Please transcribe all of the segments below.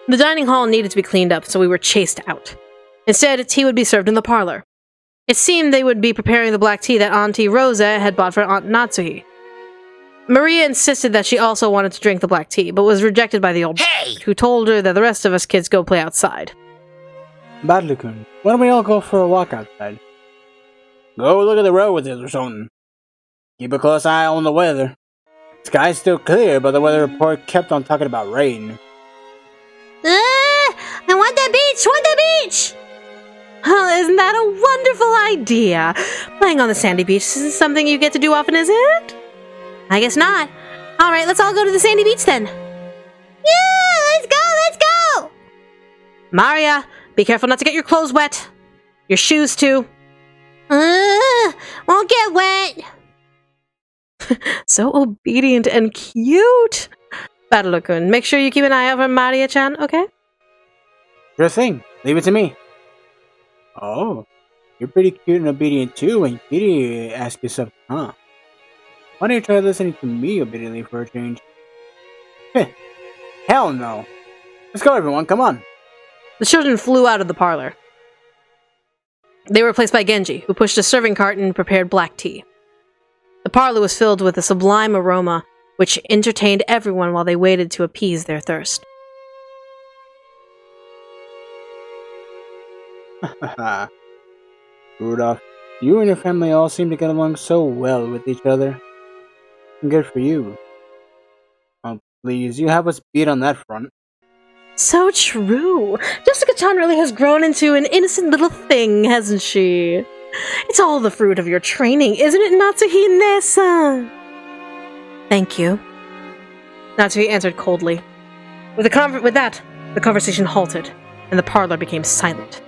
The dining hall needed to be cleaned up, so we were chased out. Instead, tea would be served in the parlor. It seemed they would be preparing the black tea that Auntie Rosa had bought for Aunt Natsuhi. Maria insisted that she also wanted to drink the black tea, but was rejected by the old who told her that the rest of us kids go play outside. Badlukun, why don't we all go for a walk outside? Go look at the road with it or something. Keep a close eye on the weather. The sky's still clear, but the weather report kept on talking about rain. I want the beach! Want the beach! Oh, isn't that a wonderful idea? Playing on the sandy beach isn't something you get to do often, is it? I guess not. Alright, let's all go to the sandy beach then. Yeah, let's go, let's go! Maria, be careful not to get your clothes wet. Your shoes, too. Won't get wet. So obedient and cute. Badaloo-kun, make sure you keep an eye out for Maria-chan, okay? Sure thing. Leave it to me. Oh, you're pretty cute and obedient too when Kitty asks you something, huh? Why don't you try listening to me obediently for a change? Hell no. Let's go, everyone, come on. The children flew out of the parlor. They were replaced by Genji, who pushed a serving cart and prepared black tea. The parlor was filled with a sublime aroma, which entertained everyone while they waited to appease their thirst. Haha. Rudolph, you and your family all seem to get along so well with each other. Good for you. Oh, please, you have us beat on that front. So true. Jessica-chan really has grown into an innocent little thing, hasn't she? It's all the fruit of your training, isn't it, Natsuhi-nessa? Thank you. Natsuhi answered coldly. With that, the conversation halted, and the parlor became silent.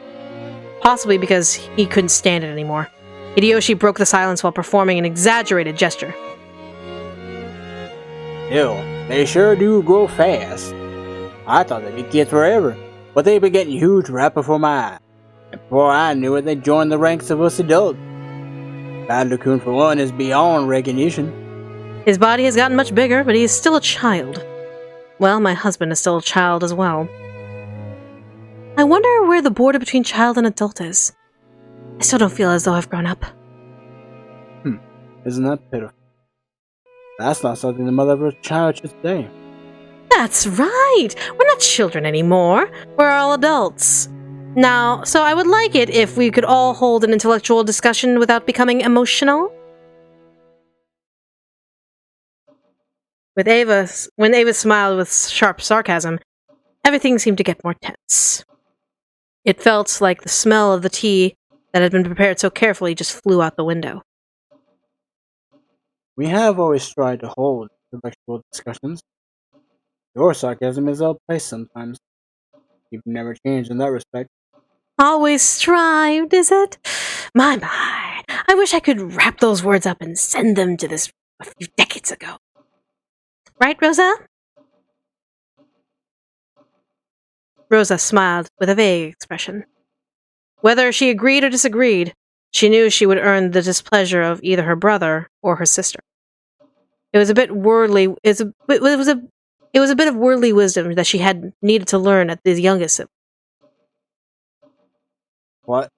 Possibly because he couldn't stand it anymore. Hideyoshi broke the silence while performing an exaggerated gesture. Ew, they sure do grow fast. I thought they'd be kids forever, but they've been getting huge right before my eyes. And before I knew it, they joined the ranks of us adults. Badloo-kun, for one, is beyond recognition. His body has gotten much bigger, but he is still a child. Well, my husband is still a child as well. I wonder where the border between child and adult is. I still don't feel as though I've grown up. Isn't that pitiful? That's not something the mother of a child should say. That's right! We're not children anymore. We're all adults. Now, so I would like it if we could all hold an intellectual discussion without becoming emotional. When Ava smiled with sharp sarcasm, everything seemed to get more tense. It felt like the smell of the tea that had been prepared so carefully just flew out the window. We have always tried to hold intellectual discussions. Your sarcasm is outplaced sometimes. You've never changed in that respect. Always strived, is it? My. I wish I could wrap those words up and send them to this a few decades ago. Right, Rosa? Rosa smiled with a vague expression. Whether she agreed or disagreed, she knew she would earn the displeasure of either her brother or her sister. It was a bit worldly. It was a bit of worldly wisdom that she had needed to learn at the youngest sibling. What?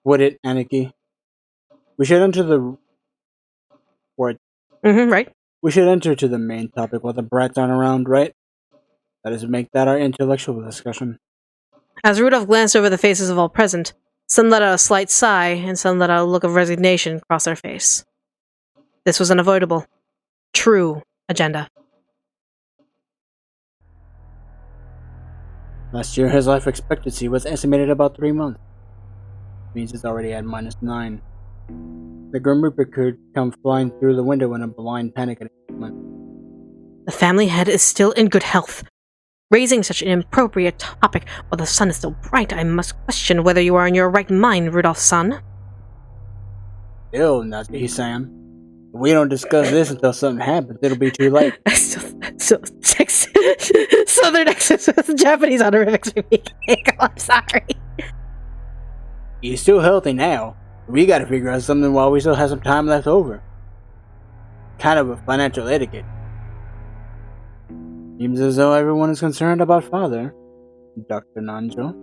Would it, Aniki? We should enter the... Right. We should enter to the main topic while the brats aren't around, right? That is, make that our intellectual discussion. As Rudolph glanced over the faces of all present, some let out a slight sigh, and some let out a look of resignation cross their face. This was unavoidable. True agenda. Last year, his life expectancy was estimated about 3 months. Means it's already at -9. The Grim Reaper could come flying through the window in a blind panic at any moment. The family head is still in good health. Raising such an inappropriate topic while the sun is still bright, I must question whether you are in your right mind, Rudolph-san. Still, Natsuhi-san. If we don't discuss this until something happens, it'll be too late. Southern accents with Japanese honorifics for me. I'm sorry. He's still healthy now. We gotta figure out something while we still have some time left over. Kind of a financial etiquette. Seems as though everyone is concerned about Father, Dr. Nanjo.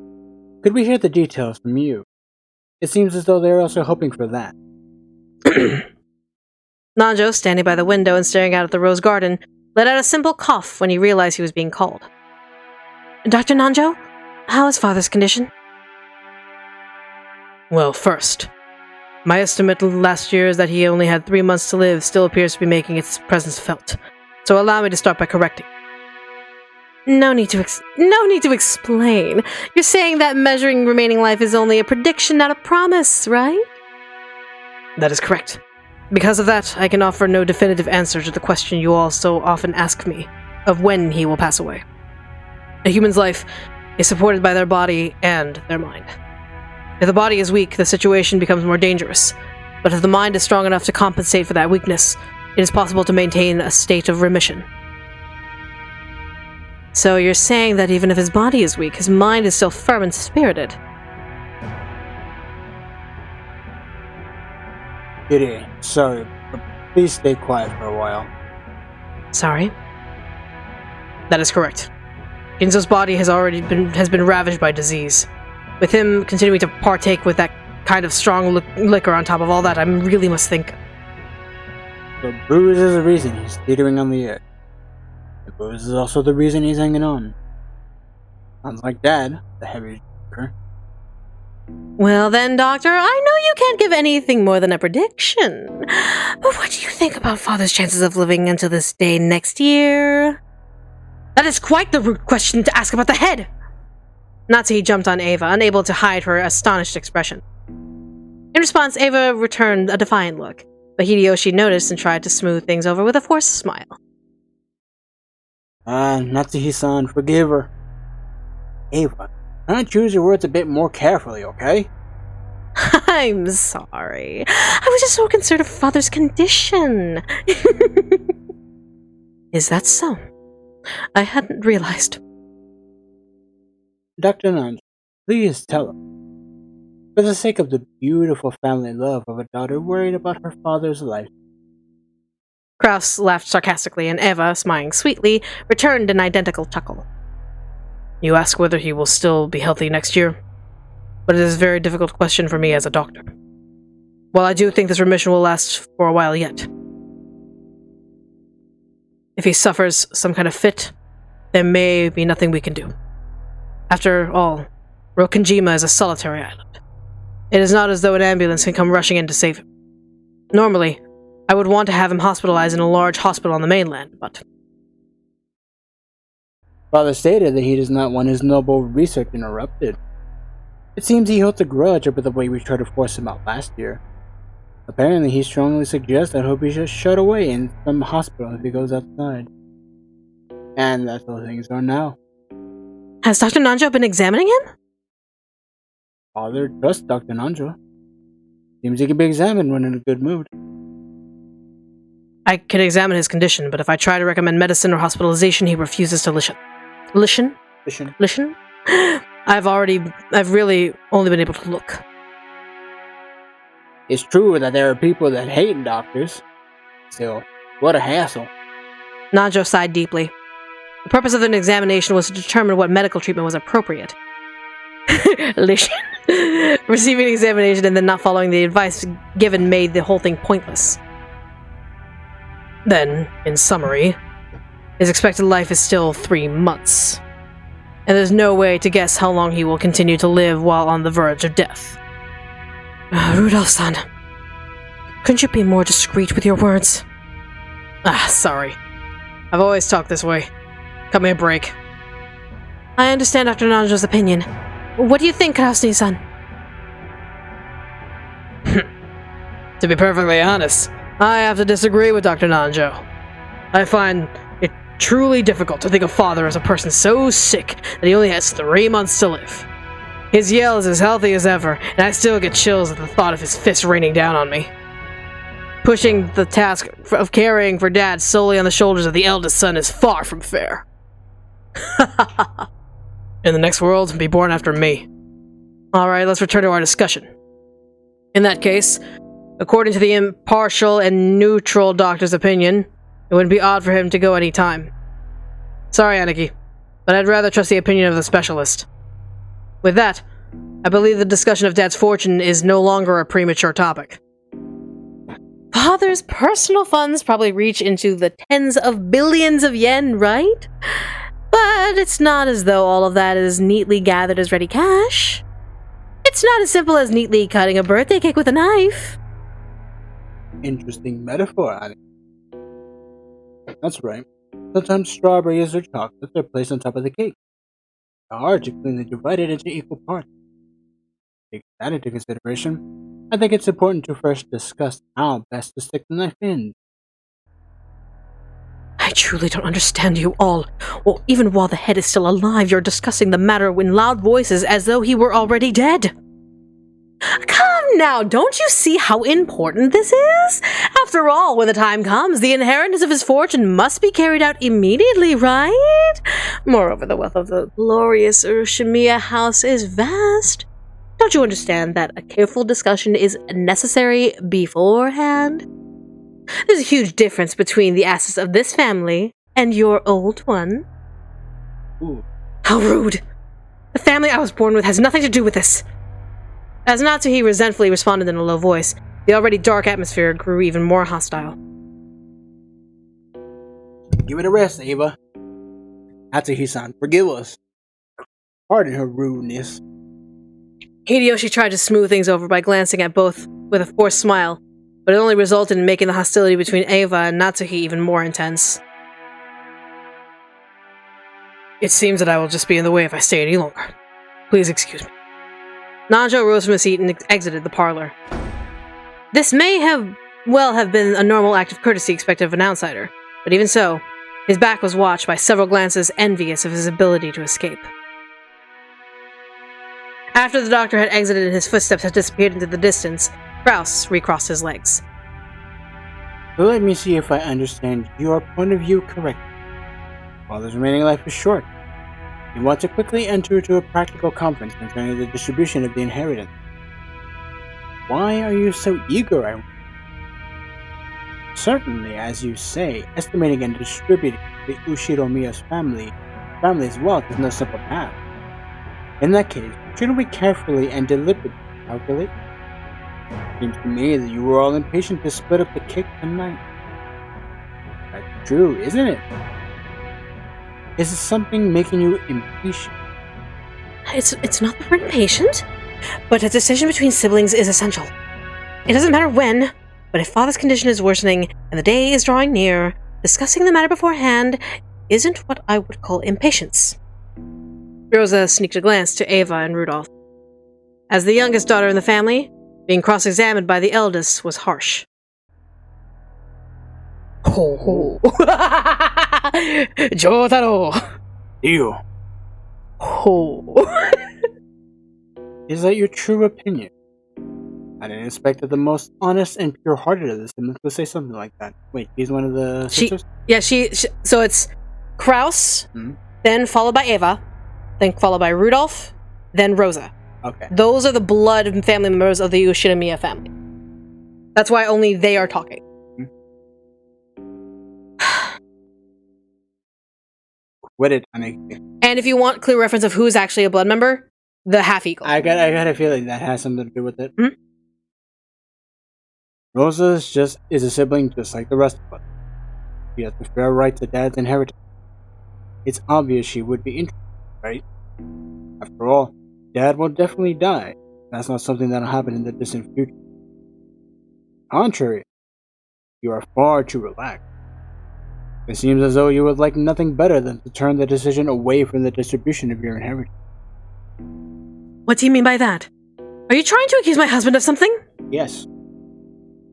Could we hear the details from you? It seems as though they are also hoping for that. Nanjo, standing by the window and staring out at the rose garden, let out a simple cough when he realized he was being called. Dr. Nanjo, how is Father's condition? Well, first, my estimate last year is that he only had 3 months to live still appears to be making its presence felt. So allow me to start by correcting. No need to explain. You're saying that measuring remaining life is only a prediction, not a promise, right? That is correct. Because of that, I can offer no definitive answer to the question you all so often ask me, of when he will pass away. A human's life is supported by their body and their mind. If the body is weak, the situation becomes more dangerous. But if the mind is strong enough to compensate for that weakness, it is possible to maintain a state of remission. So you're saying that even if his body is weak, his mind is still firm and spirited? Kitty, sorry, but please stay quiet for a while. Sorry? That is correct. Ginzo's body has been ravaged by disease. With him continuing to partake with that kind of strong liquor on top of all that, I really must think. The bruise is the reason he's teetering on the edge. The bruise is also the reason he's hanging on. Sounds like Dad, the heavy drinker. Well then, Doctor, I know you can't give anything more than a prediction. But what do you think about Father's chances of living until this day next year? That is quite the rude question to ask about the head! Natsuhi jumped on Ava, unable to hide her astonished expression. In response, Ava returned a defiant look, but Hideyoshi noticed and tried to smooth things over with a forced smile. Natsuhi-san, forgive her. Ava, try to choose your words a bit more carefully, okay? I'm sorry. I was just so concerned of Father's condition. Is that so? I hadn't realized. Dr. Nanjo, please tell him. For the sake of the beautiful family love of a daughter worried about her father's life. Krauss laughed sarcastically, and Eva, smiling sweetly, returned an identical chuckle. You ask whether he will still be healthy next year? But it is a very difficult question for me as a doctor. While I do think this remission will last for a while yet. If he suffers some kind of fit, there may be nothing we can do. After all, Rokenjima is a solitary island. It is not as though an ambulance can come rushing in to save him. Normally, I would want to have him hospitalized in a large hospital on the mainland, but... Father stated that he does not want his noble research interrupted. It seems he holds a grudge over the way we tried to force him out last year. Apparently, he strongly suggests that he'll be just shut away in some hospital if he goes outside. And that's how things are now. Has Dr. Nanjo been examining him? Father trusts Dr. Nanjo. Seems he can be examined when in a good mood. I can examine his condition, but if I try to recommend medicine or hospitalization, he refuses to listen. Listen? I've really only been able to look. It's true that there are people that hate doctors. Still, what a hassle. Nanjo sighed deeply. The purpose of an examination was to determine what medical treatment was appropriate. Listen. Receiving an examination and then not following the advice given made the whole thing pointless. Then, in summary, his expected life is still 3 months. And there's no way to guess how long he will continue to live while on the verge of death. Rudolph-san, couldn't you be more discreet with your words? Sorry. I've always talked this way. Cut me a break. I understand Dr. Nanjo's opinion. What do you think, Krauss-san? To be perfectly honest, I have to disagree with Dr. Nanjo. I find it truly difficult to think of Father as a person so sick that he only has 3 months to live. His yell is as healthy as ever, and I still get chills at the thought of his fist raining down on me. Pushing the task of caring for Dad solely on the shoulders of the eldest son is far from fair. In the next world, be born after me. Alright, let's return to our discussion. In that case, according to the impartial and neutral doctor's opinion, it wouldn't be odd for him to go any time. Sorry, Aniki, but I'd rather trust the opinion of the specialist. With that, I believe the discussion of Dad's fortune is no longer a premature topic. Father's personal funds probably reach into the tens of billions of yen, right? But it's not as though all of that is neatly gathered as ready cash. It's not as simple as neatly cutting a birthday cake with a knife. Interesting metaphor, Annie. That's right. Sometimes strawberries or chocolates are placed on top of the cake. It's hard to cleanly divide it into equal parts. Take that into consideration, I think it's important to first discuss how best to stick the knife in. I truly don't understand you all. Well, even while the head is still alive, you're discussing the matter in loud voices as though he were already dead. Come now, don't you see how important this is? After all, when the time comes, the inheritance of his fortune must be carried out immediately, right? Moreover, the wealth of the glorious Ushimiya house is vast. Don't you understand that a careful discussion is necessary beforehand? There's a huge difference between the assets of this family and your old one. Ooh. How rude! The family I was born with has nothing to do with this. As Natsuhi resentfully responded in a low voice, the already dark atmosphere grew even more hostile. Give it a rest, Ava. Natsuhi-san, forgive us. Pardon her rudeness. Hideyoshi tried to smooth things over by glancing at both with a forced smile, but it only resulted in making the hostility between Ava and Natsuhi even more intense. It seems that I will just be in the way if I stay any longer. Please excuse me. Nanjo rose from his seat and exited the parlor. This may have been a normal act of courtesy expected of an outsider, but even so, his back was watched by several glances envious of his ability to escape. After the doctor had exited and his footsteps had disappeared into the distance, Krauss recrossed his legs. So let me see if I understand your point of view correctly. Father's remaining life is short. You want to quickly enter into a practical conference concerning the distribution of the inheritance. Why are you so eager, Certainly, as you say, estimating and distributing the Ushiromiya's family's wealth is no simple task. In that case, shouldn't we carefully and deliberately calculate? Seems to me that you were all impatient to split up the cake tonight. That's true, isn't it? Is it something making you impatient? It's not that we're impatient, but a decision between siblings is essential. It doesn't matter when, but if Father's condition is worsening and the day is drawing near, discussing the matter beforehand isn't what I would call impatience. Rosa sneaked a glance to Ava and Rudolph. As the youngest daughter in the family, being cross-examined by the eldest was harsh. Ho ho. Jotaro. You. Ho. Is that your true opinion? I didn't expect that the most honest and pure-hearted of the siblings would say something like that. Wait, she's one of the sisters? She so it's Krauss, then followed by Ava, then followed by Rudolph, then Rosa. Okay. Those are the blood family members of the Ushirimiya family. That's why only they are talking. What did I make? And if you want clear reference of who's actually a blood member, the half-eagle. I got a feeling that has something to do with it. Hmm? Rosa is a sibling just like the rest of us. She has the fair right to Dad's inheritance. It's obvious she would be interested, right? After all, Dad will definitely die. That's not something that'll happen in the distant future. Contrary, you are far too relaxed. It seems as though you would like nothing better than to turn the decision away from the distribution of your inheritance. What do you mean by that? Are you trying to accuse my husband of something? Yes.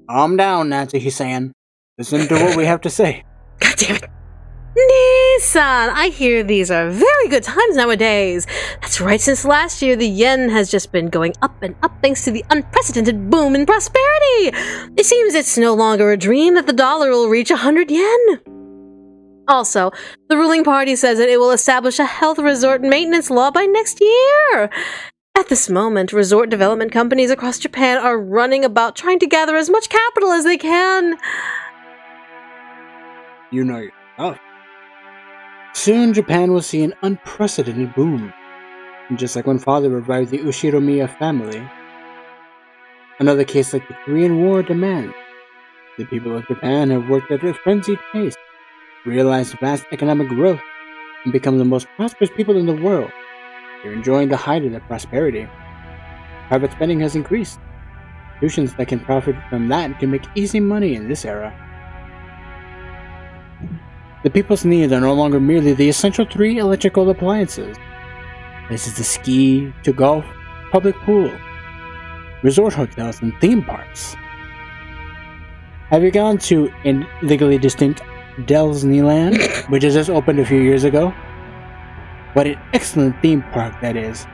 Calm down, Natsuhi-san. Listen to what we have to say. God damn it. Nissan, I hear these are very good times nowadays. That's right, since last year the yen has just been going up and up thanks to the unprecedented boom in prosperity. It seems it's no longer a dream that the dollar will reach 100 yen. Also, the ruling party says that it will establish a health resort maintenance law by next year. At this moment, resort development companies across Japan are running about trying to gather as much capital as they can. You know your stuff. Soon Japan will see an unprecedented boom. And just like when father revived the Ushiromiya family, another case like the Korean War demands. The people of Japan have worked at a frenzied pace, realized vast economic growth, and become the most prosperous people in the world. They're enjoying the height of their prosperity. Private spending has increased. Institutions that can profit from that can make easy money in this era. The people's needs are no longer merely the essential 3 electrical appliances. Places to ski, to golf, public pool, resort hotels, and theme parks. Have you gone to an legally distinct Disneyland, which has just opened a few years ago? What an excellent theme park that is.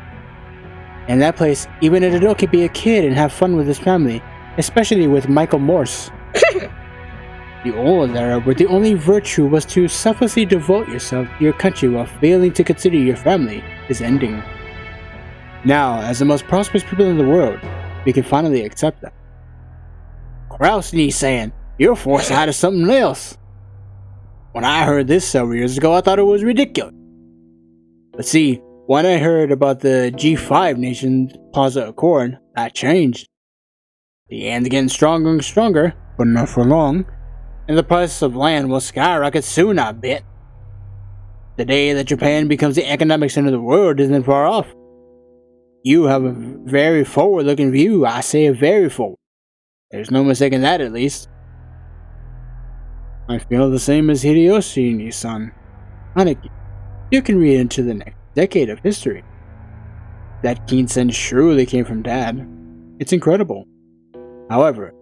In that place, even an adult can be a kid and have fun with his family, especially with Michael Morse. The old era where the only virtue was to selflessly devote yourself to your country while failing to consider your family is ending. Now, as the most prosperous people in the world, we can finally accept that. Krauss saying, "You're forced out of something else." When I heard this several years ago, I thought it was ridiculous. But see, when I heard about the G5 Nations Plaza Accord, that changed. The yen's getting stronger and stronger, but not for long, and the price of land will skyrocket soon, I bet. The day that Japan becomes the economic center of the world isn't far off. You have a very forward-looking view, I say very forward. There's no mistaking that, at least. I feel the same as Hideyoshi and son. Aniki, you can read into the next decade of history. That keen sense surely came from Dad. It's incredible. However,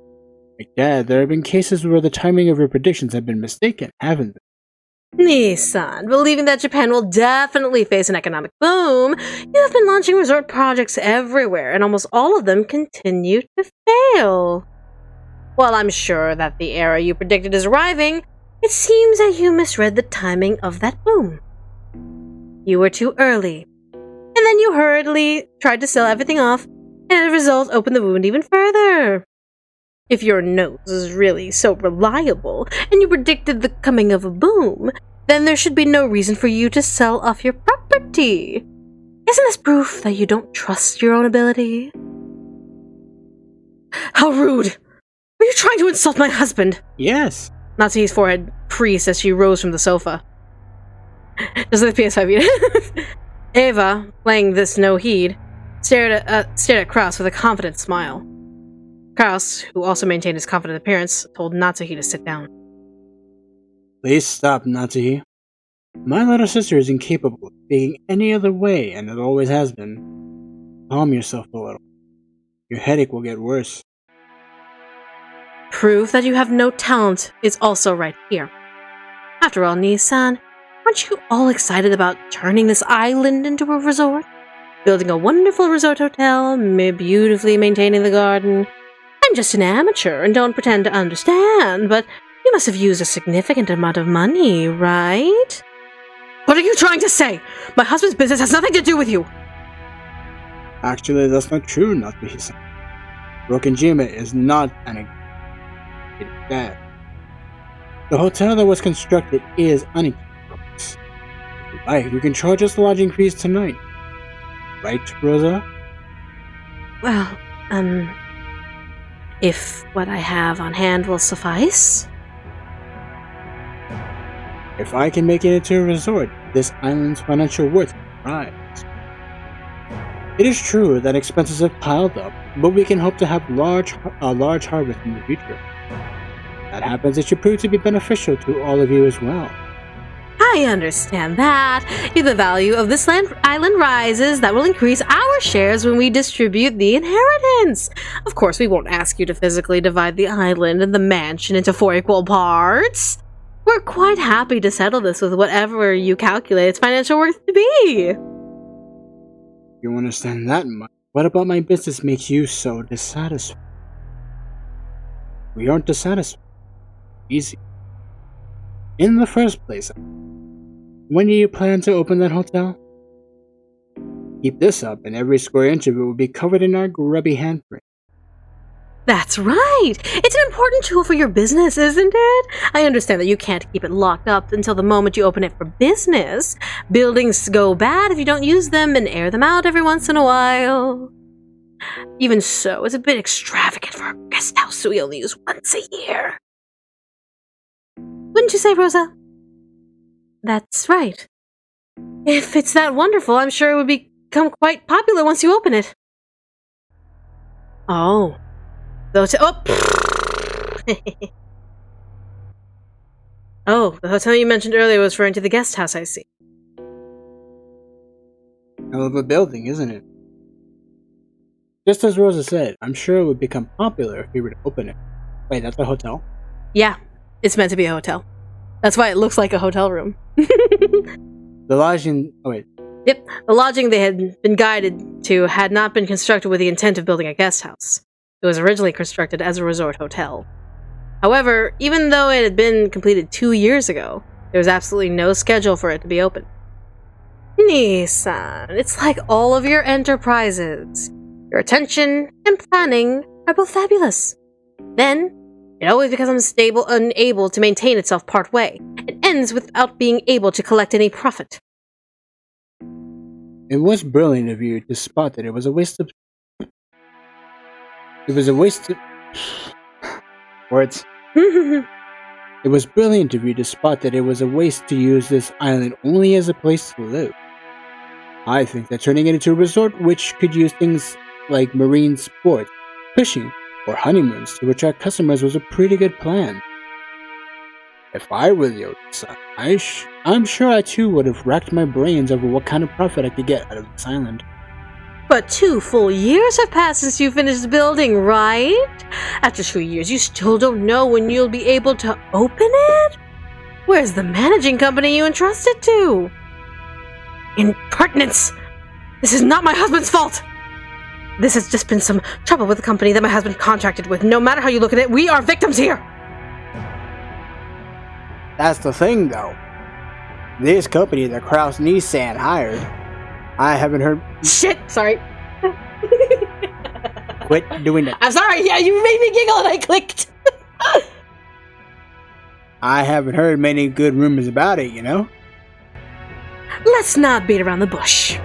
like Dad, there have been cases where the timing of your predictions have been mistaken, haven't they? Nissan, believing that Japan will definitely face an economic boom, you have been launching resort projects everywhere, and almost all of them continue to fail. While I'm sure that the era you predicted is arriving, it seems that you misread the timing of that boom. You were too early, and then you hurriedly tried to sell everything off, and as a result opened the wound even further. If your nose is really so reliable, and you predicted the coming of a boom, then there should be no reason for you to sell off your property. Isn't this proof that you don't trust your own ability? How rude! Are you trying to insult my husband? Yes. Natsuhi's forehead creased as she rose from the sofa. Just like the PS5 unit. Eva, playing this no heed, stared at Krauss with a confident smile. Krauss, who also maintained his confident appearance, told Natsuhi to sit down. Please stop, Natsuhi. My little sister is incapable of speaking any other way, and it always has been. Calm yourself a little. Your headache will get worse. Proof that you have no talent is also right here. After all, Nissan, aren't you all excited about turning this island into a resort? Building a wonderful resort hotel, beautifully maintaining the garden. I'm just an amateur and don't pretend to understand, but you must have used a significant amount of money, right? What are you trying to say? My husband's business has nothing to do with you! Actually, that's not true, Natsuhi-san. Rokenjima is not an it's bad. The hotel that was constructed is unequal. If you like, you can charge us the lodging fees tonight. Right, Rosa? Well, if what I have on hand will suffice? If I can make it into a resort, this island's financial worth will rise. It is true that expenses have piled up, but we can hope to have a large harvest in the future. If that happens, it should prove to be beneficial to all of you as well. I understand that. If the value of this island rises, that will increase our shares when we distribute the inheritance. Of course, we won't ask you to physically divide the island and the mansion into 4 equal parts. We're quite happy to settle this with whatever you calculate its financial worth to be. You understand that much? What about my business makes you so dissatisfied? We aren't dissatisfied. Easy. In the first place, when do you plan to open that hotel? Keep this up, and every square inch of it will be covered in our grubby handprint. That's right! It's an important tool for your business, isn't it? I understand that you can't keep it locked up until the moment you open it for business. Buildings go bad if you don't use them and air them out every once in a while. Even so, it's a bit extravagant for a guest house we only use once a year. Wouldn't you say, Rosa? That's right. If it's that wonderful, I'm sure it would become quite popular once you open it. Oh. The hotel. Oh, the hotel you mentioned earlier was referring to the guest house, I see. Hell of a building, isn't it? Just as Rosa said, I'm sure it would become popular if we were to open it. Wait, that's a hotel? Yeah, it's meant to be a hotel. That's why it looks like a hotel room. The lodging... Oh, wait. Yep, the lodging they had been guided to had not been constructed with the intent of building a guest house. It was originally constructed as a resort hotel. However, even though it had been completed 2 years ago, there was absolutely no schedule for it to be open. Nissan, it's like all of your enterprises. Your attention and planning are both fabulous. Then, it always becomes unable to maintain itself part way. It ends without being able to collect any profit. It was brilliant of you to spot that it was a waste of... Words. It was brilliant of you to spot that it was a waste to use this island only as a place to live. I think that turning it into a resort which could use things like marine sports, fishing, or honeymoons to attract customers was a pretty good plan. If I were the Oda-san, I'm sure I too would have racked my brains over what kind of profit I could get out of this island. But 2 full years have passed since you finished building, right? After 2 years, you still don't know when you'll be able to open it? Where's the managing company you entrusted to? Impertinence! This is not my husband's fault! This has just been some trouble with the company that my husband contracted with. No matter how you look at it, we are victims here! That's the thing, though. This company that Krauss Nissan hired, I haven't heard... Shit! Sorry. Quit doing it. I'm sorry, yeah, you made me giggle and I clicked! I haven't heard many good rumors about it, you know? Let's not beat around the bush.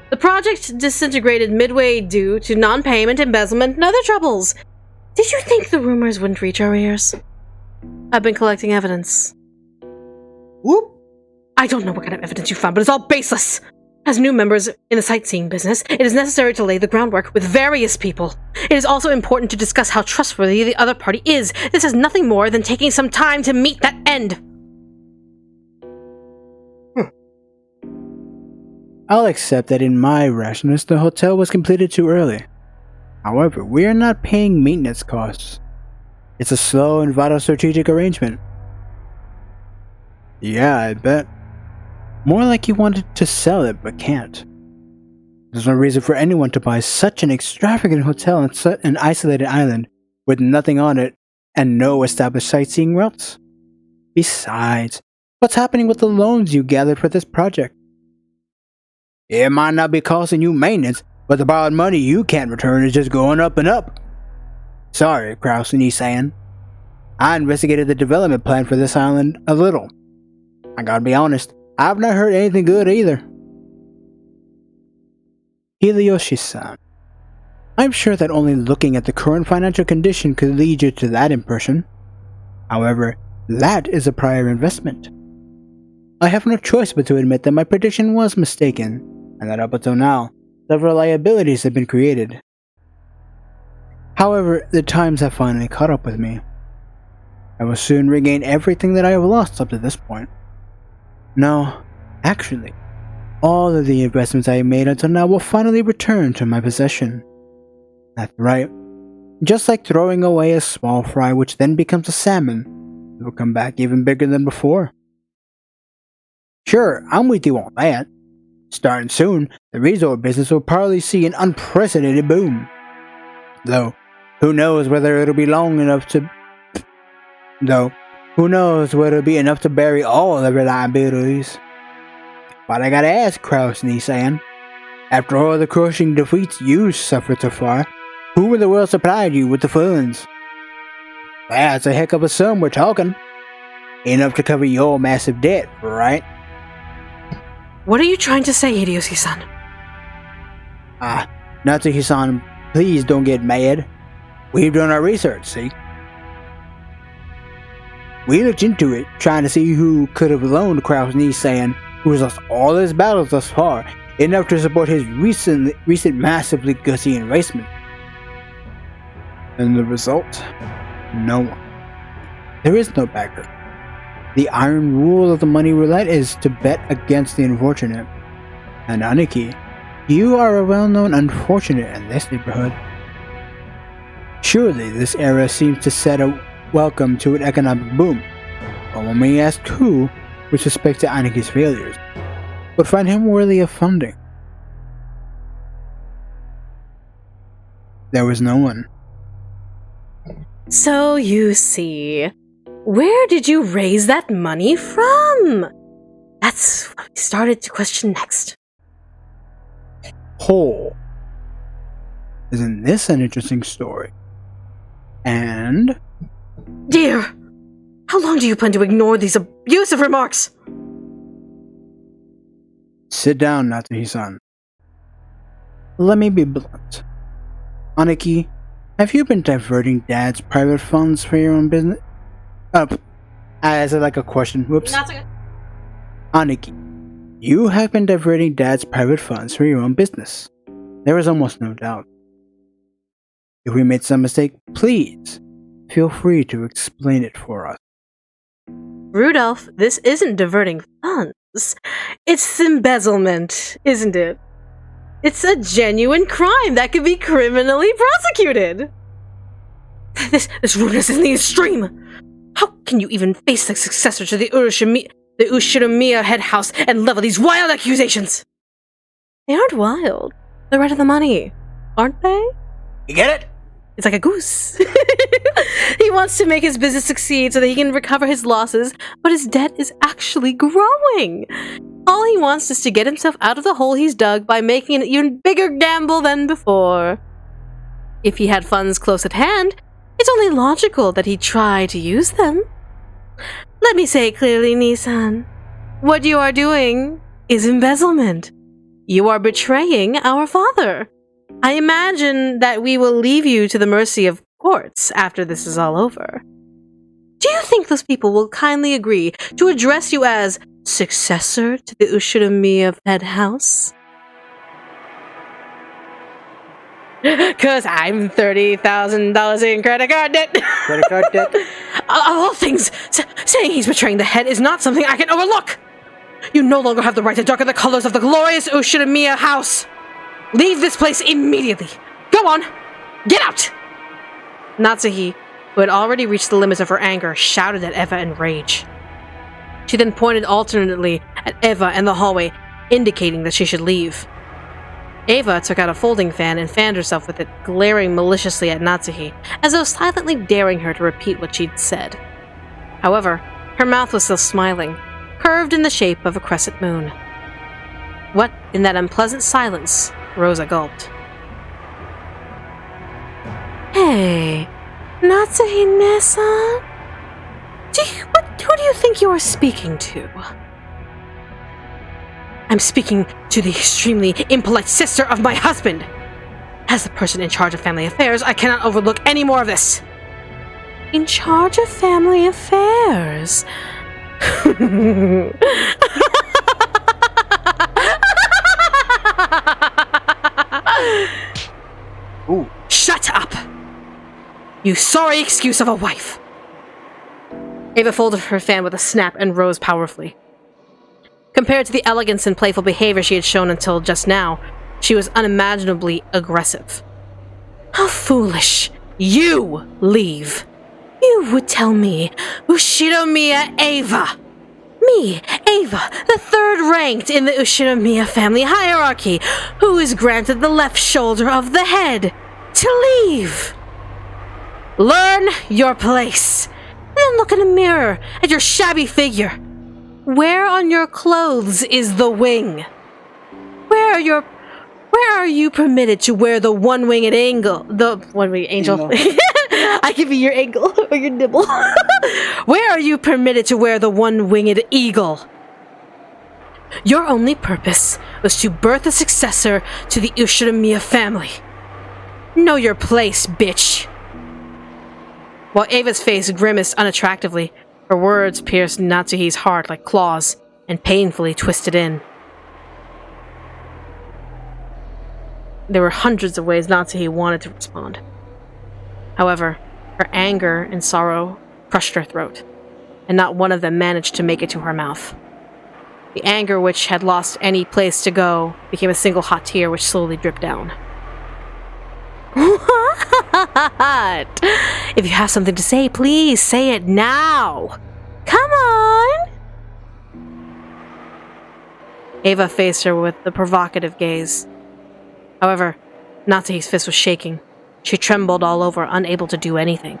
The project disintegrated midway due to non-payment, embezzlement, and other troubles. Did you think the rumors wouldn't reach our ears? I've been collecting evidence. Whoop! I don't know what kind of evidence you found, but it's all baseless. As new members in the sightseeing business, it is necessary to lay the groundwork with various people. It is also important to discuss how trustworthy the other party is. This is nothing more than taking some time to meet that end. I'll accept that in my rashness, the hotel was completed too early. However, we are not paying maintenance costs. It's a slow and vital strategic arrangement. Yeah, I bet. More like you wanted to sell it, but can't. There's no reason for anyone to buy such an extravagant hotel on an isolated island with nothing on it and no established sightseeing routes. Besides, what's happening with the loans you gathered for this project? It might not be costing you maintenance, but the borrowed money you can't return is just going up and up. Sorry, Krauss Nissan. I investigated the development plan for this island a little. I gotta be honest, I've not heard anything good either. Hideyoshi-san. I'm sure that only looking at the current financial condition could lead you to that impression. However, that is a prior investment. I have no choice but to admit that my prediction was mistaken, and that up until now, several liabilities have been created. However, the times have finally caught up with me. I will soon regain everything that I have lost up to this point. No, actually, all of the investments I have made until now will finally return to my possession. That's right. Just like throwing away a small fry which then becomes a salmon, it will come back even bigger than before. Sure, I'm with you on that. Starting soon, the resort business will probably see an unprecedented boom. Though, who knows whether it'll be enough to bury all of our liabilities. But I gotta ask, Krauss Nissan, after all the crushing defeats you suffered so far, Who in the world supplied you with the funds? That's a heck of a sum we're talking. Enough to cover your massive debt, right? What are you trying to say, Hideyoshi-san? Natsuhi-san, please don't get mad. We've done our research, see? We looked into it, trying to see who could have loaned Krauss Nissan, who has lost all his battles thus far, enough to support his recent massively gutsy enlistment. And the result? No one. There is no backer. The iron rule of the money roulette is to bet against the unfortunate. And Aniki, you are a well-known unfortunate in this neighborhood. Surely this era seems to set a welcome to an economic boom. But when we asked who, with respect to Aniki's failures, would find him worthy of funding, there was no one. So you see, where did you raise that money from? That's what we started to question next. Whole. Isn't this an interesting story? And... Dear, how long do you plan to ignore these abusive remarks? Sit down, Natsuhi-san. Let me be blunt. Aniki, have you been diverting Dad's private funds for your own business? As like a question. Whoops. Not so good. Aniki, you have been diverting Dad's private funds for your own business. There is almost no doubt. If we made some mistake, please feel free to explain it for us. Rudolph, this isn't diverting funds. It's embezzlement, isn't it? It's a genuine crime that could be criminally prosecuted. This rudeness is in the extreme. How can you even face the successor to the Ushinomiya head house and level these wild accusations? They aren't wild. They're right on the money, aren't they? You get it? It's like a goose. He wants to make his business succeed so that he can recover his losses, but his debt is actually growing. All he wants is to get himself out of the hole he's dug by making an even bigger gamble than before. If he had funds close at hand, it's only logical that he'd try to use them. Let me say it clearly, Nissan. What you are doing is embezzlement. You are betraying our father. I imagine that we will leave you to the mercy of courts after this is all over. Do you think those people will kindly agree to address you as successor to the Ushinomiya head house? 'Cause I'm $30,000 in credit card debt. Credit card debt? Of all things, saying he's betraying the head is not something I can overlook. You no longer have the right to darken the colors of the glorious Ushinomiya house. Leave this place immediately. Go on. Get out. Natsuhi, who had already reached the limits of her anger, shouted at Eva in rage. She then pointed alternately at Eva and the hallway, indicating that she should leave. Eva took out a folding fan and fanned herself with it, glaring maliciously at Natsuhi, as though silently daring her to repeat what she'd said. However, her mouth was still smiling, curved in the shape of a crescent moon. What, in that unpleasant silence, Rosa gulped. Hey, Natsuhi-san? Who do you think you are speaking to? I'm speaking to the extremely impolite sister of my husband. As the person in charge of family affairs, I cannot overlook any more of this. In charge of family affairs? Ooh. Shut up! You sorry excuse of a wife! Eva folded her fan with a snap and rose powerfully. Compared to the elegance and playful behavior she had shown until just now, she was unimaginably aggressive. How foolish! You leave! You would tell me, Ushinomiya Eva! Me, Eva, the third ranked in the Ushinomiya family hierarchy, who is granted the left shoulder of the head, to leave! Learn your place! Then look in a mirror at your shabby figure. Where on your clothes is the wing? Where are your Where are you permitted to wear the one-winged angel? The one-winged angel. I give you your angle or your nibble. Where are you permitted to wear the one-winged eagle? Your only purpose was to birth a successor to the Ushidamiya family. Know your place, bitch. While Ava's face grimaced unattractively, her words pierced Natsuhi's heart like claws and painfully twisted in. There were hundreds of ways Natsuhi wanted to respond. However, her anger and sorrow crushed her throat, and not one of them managed to make it to her mouth. The anger, which had lost any place to go, became a single hot tear which slowly dripped down. What? If you have something to say, please say it now. Come on! Ava faced her with a provocative gaze. However, Natsuhi's fist was shaking. She trembled all over, unable to do anything.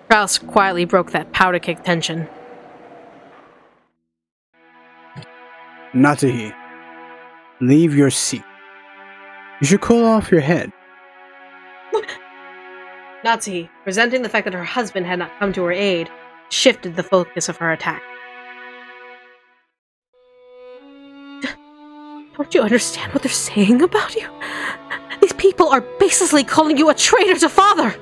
Krauss quietly broke that powder-keg tension. Natsuhi, leave your seat. You should cool off your head. Natsuhi, resenting the fact that her husband had not come to her aid, shifted the focus of her attack. Don't you understand what they're saying about you? These people are baselessly calling you a traitor to father!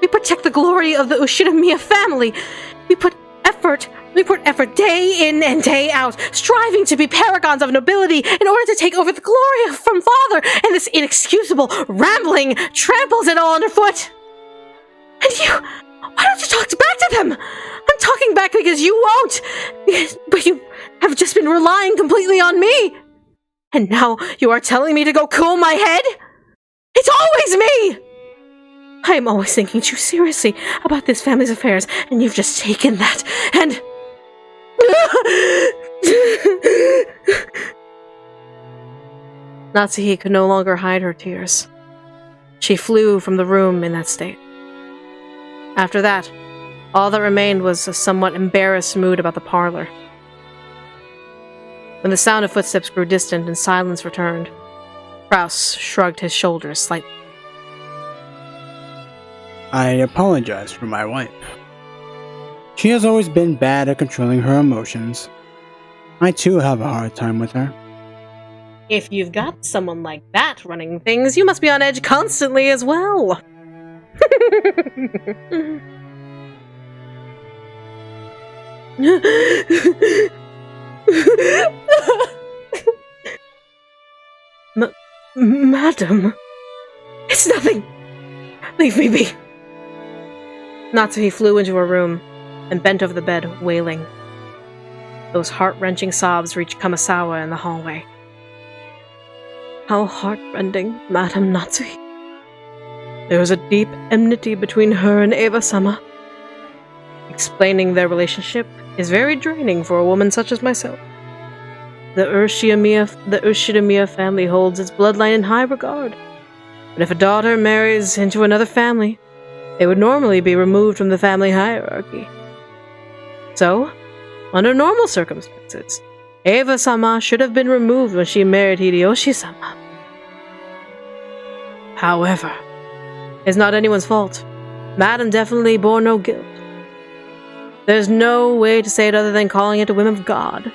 We protect the glory of the Ushidamiya family. We put effort day in and day out, striving to be paragons of nobility in order to take over the glory from father, and this inexcusable rambling tramples it all underfoot. And you, why don't you talk back to them? I'm talking back because you won't, but you have just been relying completely on me. And now you are telling me to go cool my head? It's always me! I am always thinking too seriously about this family's affairs, and you've just taken that, and... Natsuhi could no longer hide her tears. She flew from the room in that state. After that, all that remained was a somewhat embarrassed mood about the parlor. When the sound of footsteps grew distant and silence returned, Krauss shrugged his shoulders slightly. I apologize for my wife. She has always been bad at controlling her emotions. I too have a hard time with her. If you've got someone like that running things, you must be on edge constantly as well. Madam, it's nothing. Leave me be. Natsuhi flew into her room and bent over the bed, wailing. Those heart-wrenching sobs reached Kumasawa in the hallway. How heart-rending, Madam Natsuhi. There was a deep enmity between her and Eva-sama. Explaining their relationship is very draining for a woman such as myself. The Ushidamiya family holds its bloodline in high regard. But if a daughter marries into another family, they would normally be removed from the family hierarchy. So, under normal circumstances, Eva-sama should have been removed when she married Hideyoshi-sama. However, it's not anyone's fault. Madam definitely bore no guilt. There's no way to say it other than calling it a whim of God.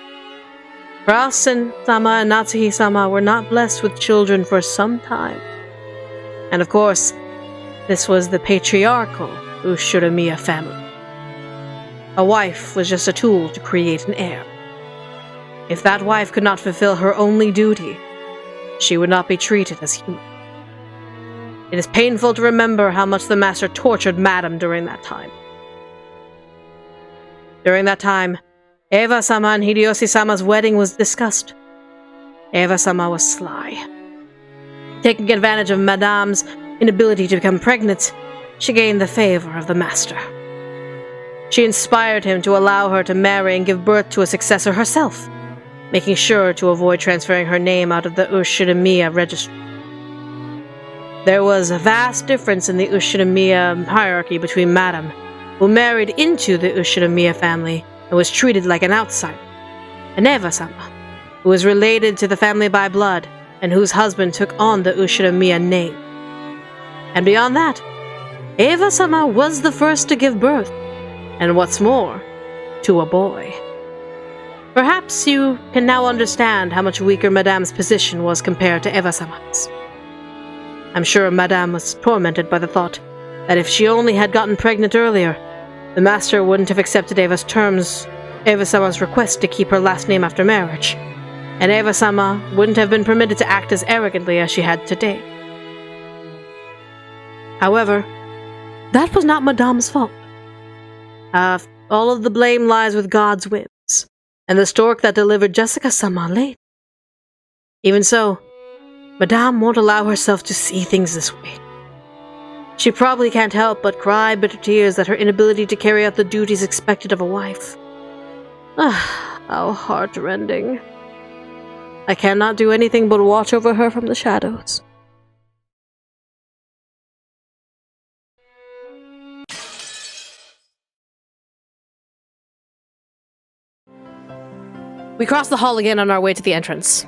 Krauss-sama and Natsuhi-sama were not blessed with children for some time. And of course, this was the patriarchal Ushidamiya family. A wife was just a tool to create an heir. If that wife could not fulfill her only duty, she would not be treated as human. It is painful to remember how much the master tortured Madam during that time. During that time, Eva-sama and Hideyoshi-sama's wedding was discussed. Eva-sama was sly. Taking advantage of Madame's inability to become pregnant, she gained the favor of the master. She inspired him to allow her to marry and give birth to a successor herself, making sure to avoid transferring her name out of the Ushidamiya registry. There was a vast difference in the Ushidamiya hierarchy between Madame, who married into the Ushidamiya family and was treated like an outsider, and Eva-sama, who is related to the family by blood, and whose husband took on the Ushiramiya name. And beyond that, Eva-sama was the first to give birth, and what's more, to a boy. Perhaps you can now understand how much weaker Madame's position was compared to Eva-sama's. I'm sure Madame was tormented by the thought that if she only had gotten pregnant earlier, the master wouldn't have accepted Eva-sama's request to keep her last name after marriage, and Eva-sama wouldn't have been permitted to act as arrogantly as she had today. However, that was not Madame's fault. All of the blame lies with God's whims, and the stork that delivered Jessica-sama late. Even so, Madame won't allow herself to see things this way. She probably can't help but cry bitter tears at her inability to carry out the duties expected of a wife. How heartrending. I cannot do anything but watch over her from the shadows. We crossed the hall again on our way to the entrance.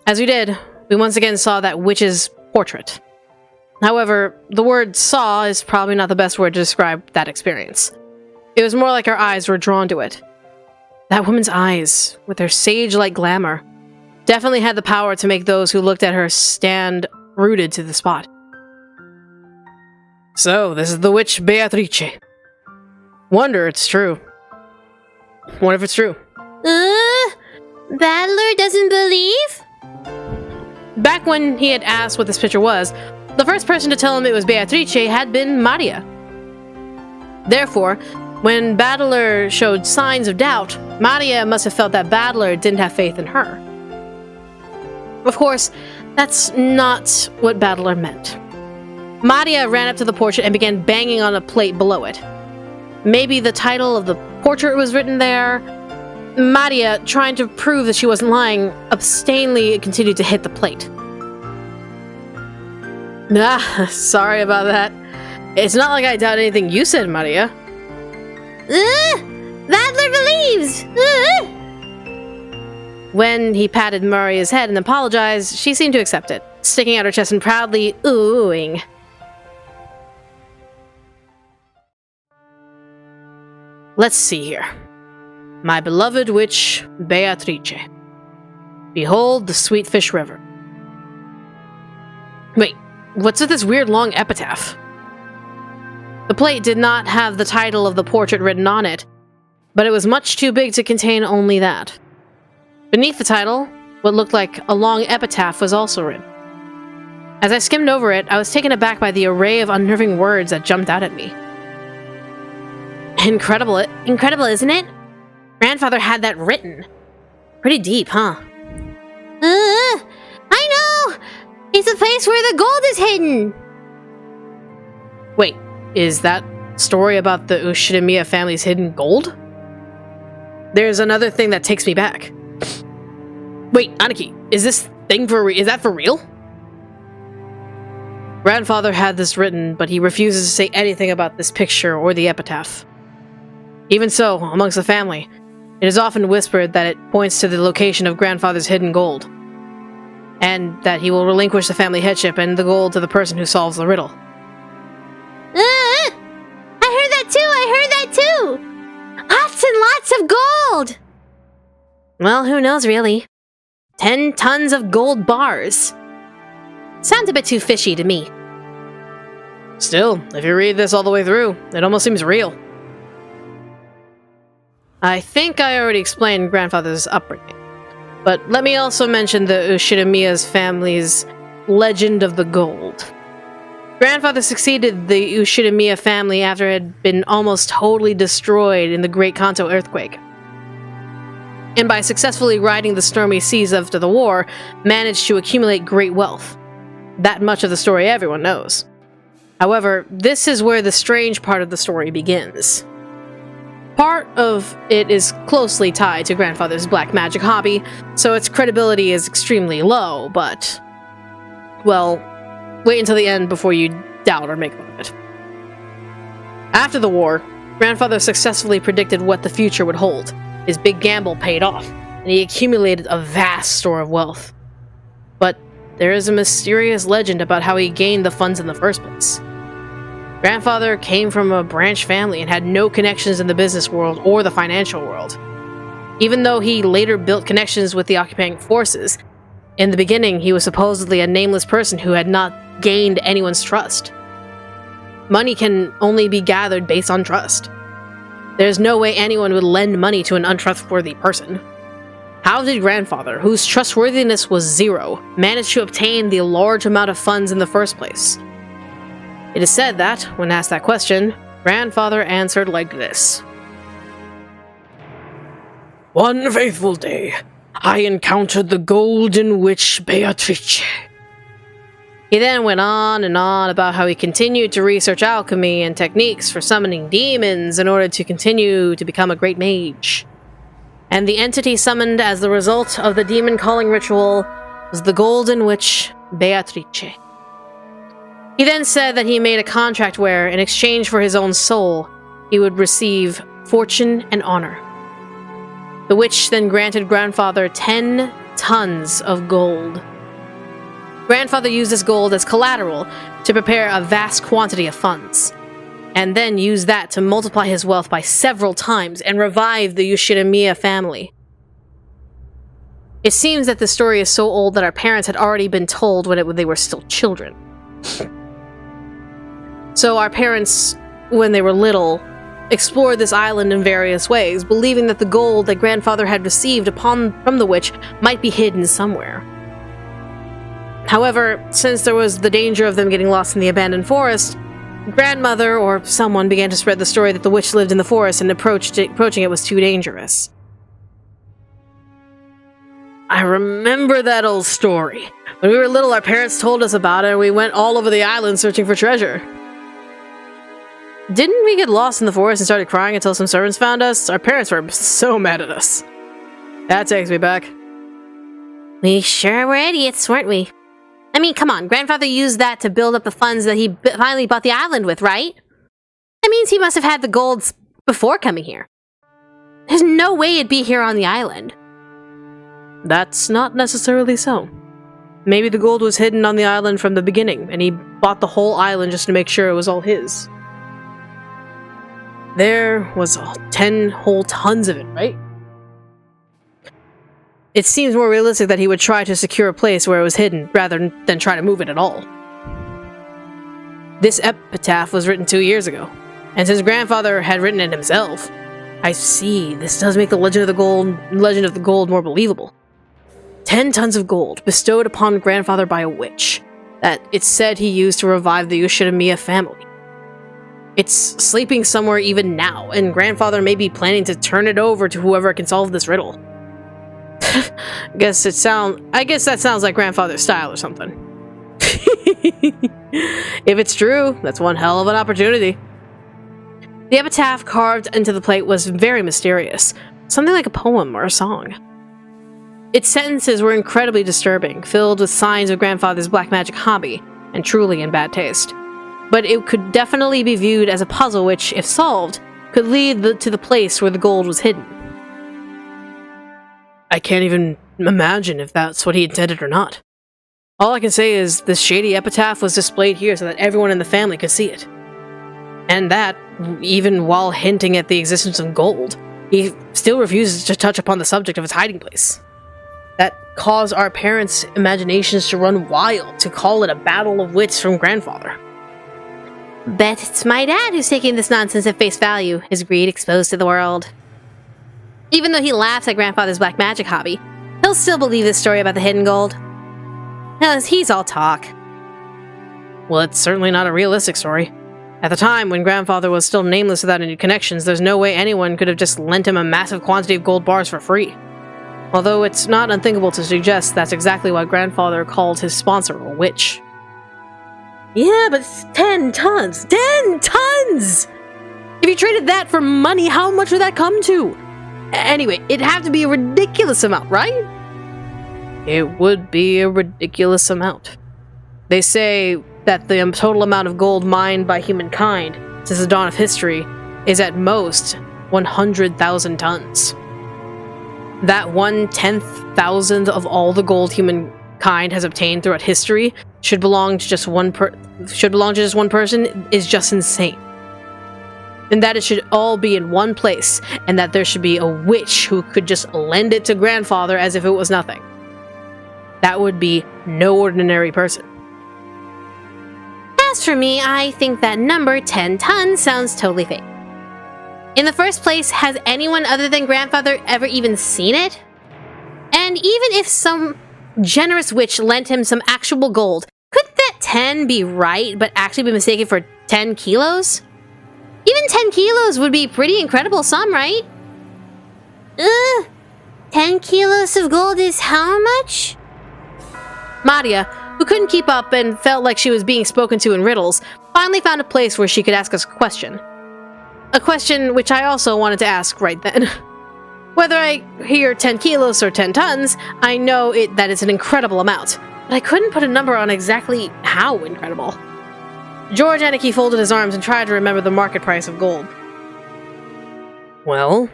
As we did, we once again saw that witch's portrait. However, the word saw is probably not the best word to describe that experience. It was more like our eyes were drawn to it. That woman's eyes, with their sage-like glamour, definitely had the power to make those who looked at her stand rooted to the spot. So, this is the witch Beatrice. Wonder it's true. Wonder if it's true. Battler doesn't believe? Back when he had asked what this picture was, the first person to tell him it was Beatrice had been Maria. Therefore, when Battler showed signs of doubt, Maria must have felt that Battler didn't have faith in her. Of course, that's not what Battler meant. Maria ran up to the portrait and began banging on a plate below it. Maybe the title of the portrait was written there. Maria, trying to prove that she wasn't lying, abstainedly continued to hit the plate. Sorry about that. It's not like I doubt anything you said, Maria. Battler believes! When he patted Maria's head and apologized, she seemed to accept it, sticking out her chest and proudly oohing. Let's see here. My beloved witch, Beatrice. Behold the sweet fish river. Wait, what's with this weird long epitaph? The plate did not have the title of the portrait written on it, but it was much too big to contain only that. Beneath the title, what looked like a long epitaph was also written. As I skimmed over it, I was taken aback by the array of unnerving words that jumped out at me. Incredible, isn't it? Grandfather had that written. Pretty deep, huh? I know! It's a place where the gold is hidden! Wait, is that story about the Ushiramiya family's hidden gold? There's another thing that takes me back. Wait, Aniki, is that for real? Grandfather had this written, but he refuses to say anything about this picture or the epitaph. Even so, amongst the family, it is often whispered that it points to the location of Grandfather's hidden gold, and that he will relinquish the family headship and the gold to the person who solves the riddle. I heard that too! Lots and lots of gold! Well, who knows, really? 10 tons of gold bars. Sounds a bit too fishy to me. Still, if you read this all the way through, it almost seems real. I think I already explained Grandfather's upbringing, but let me also mention the Ushiramiya's family's legend of the gold. Grandfather succeeded the Ushiramiya family after it had been almost totally destroyed in the Great Kanto earthquake. And by successfully riding the stormy seas after the war, managed to accumulate great wealth. That much of the story everyone knows. However, this is where the strange part of the story begins. Part of it is closely tied to Grandfather's black magic hobby, so its credibility is extremely low, but... well, wait until the end before you doubt or make fun of it. After the war, Grandfather successfully predicted what the future would hold. His big gamble paid off. and he accumulated a vast store of wealth. But there is a mysterious legend about how he gained the funds in the first place. Grandfather came from a branch family and had no connections in the business world or the financial world. Even though he later built connections with the occupying forces, in the beginning he was supposedly a nameless person who had not gained anyone's trust. Money can only be gathered based on trust. There's no way anyone would lend money to an untrustworthy person. How did Grandfather, whose trustworthiness was zero, manage to obtain the large amount of funds in the first place? It is said that, when asked that question, Grandfather answered like this. One fateful day, I encountered the golden witch Beatrice. He then went on and on about how he continued to research alchemy and techniques for summoning demons in order to continue to become a great mage. And the entity summoned as the result of the demon calling ritual was the golden witch Beatrice. He then said that he made a contract where, in exchange for his own soul, he would receive fortune and honor. The witch then granted Grandfather 10 tons of gold. Grandfather used this gold as collateral to prepare a vast quantity of funds, and then used that to multiply his wealth by several times and revive the Yoshinoya family. It seems that the story is so old that our parents had already been told when they were still children. So our parents, when they were little, explored this island in various ways, believing that the gold that Grandfather had received from the witch might be hidden somewhere. However, since there was the danger of them getting lost in the abandoned forest, Grandmother or someone began to spread the story that the witch lived in the forest and approaching it was too dangerous. I remember that old story. When we were little, our parents told us about it, and we went all over the island searching for treasure. Didn't we get lost in the forest and started crying until some servants found us? Our parents were so mad at us. That takes me back. We sure were idiots, weren't we? I mean, come on, Grandfather used that to build up the funds that he finally bought the island with, right? That means he must have had the gold before coming here. There's no way it'd be here on the island. That's not necessarily so. Maybe the gold was hidden on the island from the beginning, and he bought the whole island just to make sure it was all his. There was 10 whole tons of it, right? It seems more realistic that he would try to secure a place where it was hidden, rather than try to move it at all. This epitaph was written 2 years ago, and since Grandfather had written it himself, I see, this does make the legend of the gold more believable. 10 tons of gold bestowed upon Grandfather by a witch, that it's said he used to revive the Yoshinoya family. It's sleeping somewhere even now, and Grandfather may be planning to turn it over to whoever can solve this riddle. I guess that sounds like Grandfather's style or something. If it's true, that's one hell of an opportunity. The epitaph carved into the plate was very mysterious, something like a poem or a song. Its sentences were incredibly disturbing, filled with signs of Grandfather's black magic hobby, and truly in bad taste. But it could definitely be viewed as a puzzle which, if solved, could lead to the place where the gold was hidden. I can't even imagine if that's what he intended or not. All I can say is this shady epitaph was displayed here so that everyone in the family could see it. And that, even while hinting at the existence of gold, he still refuses to touch upon the subject of its hiding place. That caused our parents' imaginations to run wild, to call it a battle of wits from Grandfather. Bet it's my dad who's taking this nonsense at face value, his greed exposed to the world. Even though he laughs at Grandfather's black magic hobby, he'll still believe this story about the hidden gold. He's all talk. Well, it's certainly not a realistic story. At the time, when Grandfather was still nameless without any connections, there's no way anyone could have just lent him a massive quantity of gold bars for free. Although it's not unthinkable to suggest that's exactly why Grandfather called his sponsor a witch. Yeah, but it's 10 tons! 10 tons! If you traded that for money, how much would that come to? Anyway, it'd have to be a ridiculous amount, right? It would be a ridiculous amount. They say that the total amount of gold mined by humankind since the dawn of history is at most 100,000 tons. that 1/10,000th of all the gold humankind has obtained throughout history should belong to just one person is just insane. And that it should all be in one place, and that there should be a witch who could just lend it to grandfather as if it was nothing. That would be no ordinary person. As for me, I think that number 10 tons sounds totally fake. In the first place, has anyone other than grandfather ever even seen it? And even if some generous witch lent him some actual gold, could that 10 be right, but actually be mistaken for 10 kilos? Even 10 kilos would be pretty incredible sum, right? 10 kilos of gold is how much? Maria, who couldn't keep up and felt like she was being spoken to in riddles, finally found a place where she could ask us a question. A question which I also wanted to ask right then. Whether I hear 10 kilos or 10 tons, I know that it's an incredible amount, but I couldn't put a number on exactly how incredible. George Anarchy folded his arms and tried to remember the market price of gold. Well,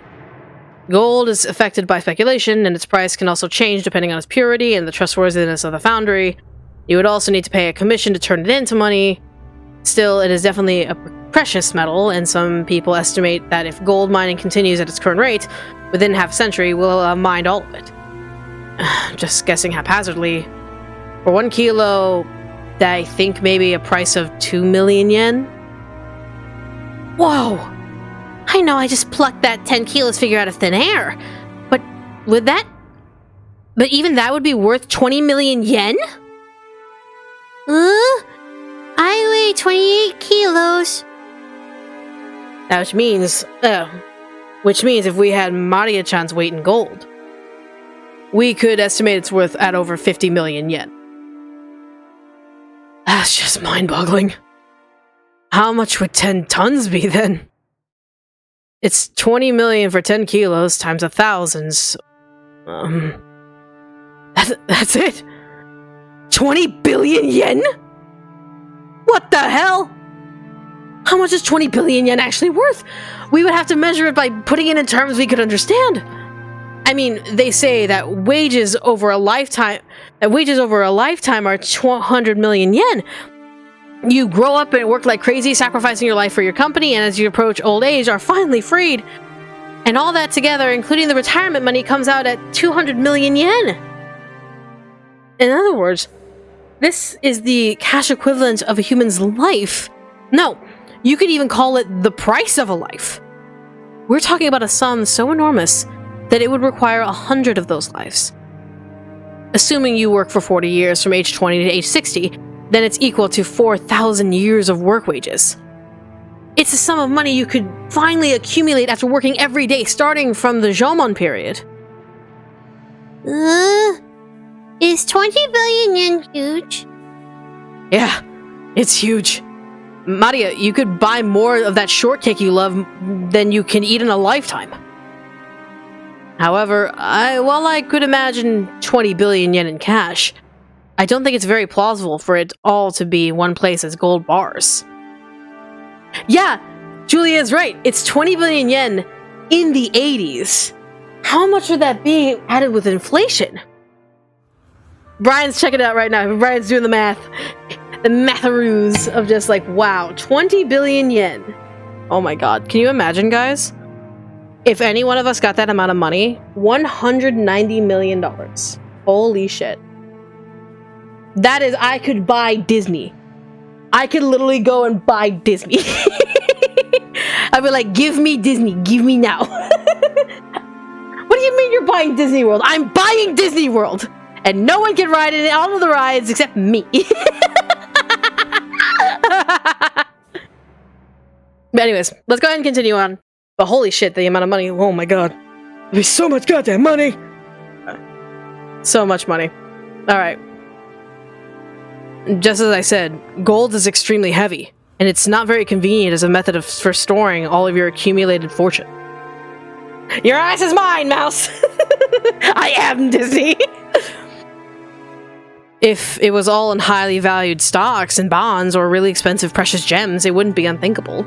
gold is affected by speculation, and its price can also change depending on its purity and the trustworthiness of the foundry. You would also need to pay a commission to turn it into money. Still, it is definitely a precious metal, and some people estimate that if gold mining continues at its current rate, within half a century, we'll have mined all of it. Just guessing haphazardly, for 1 kilo, I think maybe a price of 2 million yen? Whoa! I know I just plucked that 10 kilos figure out of thin air, but would that... But even that would be worth 20 million yen? I weigh 28 kilos. Which means if we had Maria-chan's weight in gold, we could estimate it's worth at over 50 million yen. That's just mind-boggling. How much would 10 tons be then? It's 20 million for 10 kilos times 1,000. So, that's it? 20 billion yen? What the hell? How much is 20 billion yen actually worth? We would have to measure it by putting it in terms we could understand. I mean, they say that wages over a lifetime are 200 million yen. You grow up and work like crazy, sacrificing your life for your company, and as you approach old age, are finally freed. And all that together, including the retirement money, comes out at 200 million yen. In other words, this is the cash equivalent of a human's life. No, you could even call it the price of a life. We're talking about a sum so enormous that it would require 100 of those lives. Assuming you work for 40 years from age 20 to age 60, then it's equal to 4,000 years of work wages. It's a sum of money you could finally accumulate after working every day, starting from the Jomon period. Is 20 billion yen huge? Yeah, it's huge. Maria, you could buy more of that shortcake you love than you can eat in a lifetime. However, while I could imagine 20 billion yen in cash, I don't think it's very plausible for it all to be one place as gold bars. Yeah, Julia is right. It's 20 billion yen in the 80s. How much would that be added with inflation? Bryan's checking it out right now. Bryan's doing the math. The matharoos of just like, wow, 20 billion yen. Oh my god. Can you imagine, guys? If any one of us got that amount of money, $190 million. Holy shit. That is, I could buy Disney. I could literally go and buy Disney. I'd be like, give me Disney. Give me now. What do you mean you're buying Disney World? I'm buying Disney World. And no one can ride in all of the rides except me. But anyways, let's go ahead and continue on. But holy shit, the amount of money. Oh my god. There's so much goddamn money. So much money. Alright. Just as I said, gold is extremely heavy, and it's not very convenient as a method for storing all of your accumulated fortune. Your ass is mine, mouse! I am Disney! If it was all in highly valued stocks and bonds or really expensive precious gems, it wouldn't be unthinkable.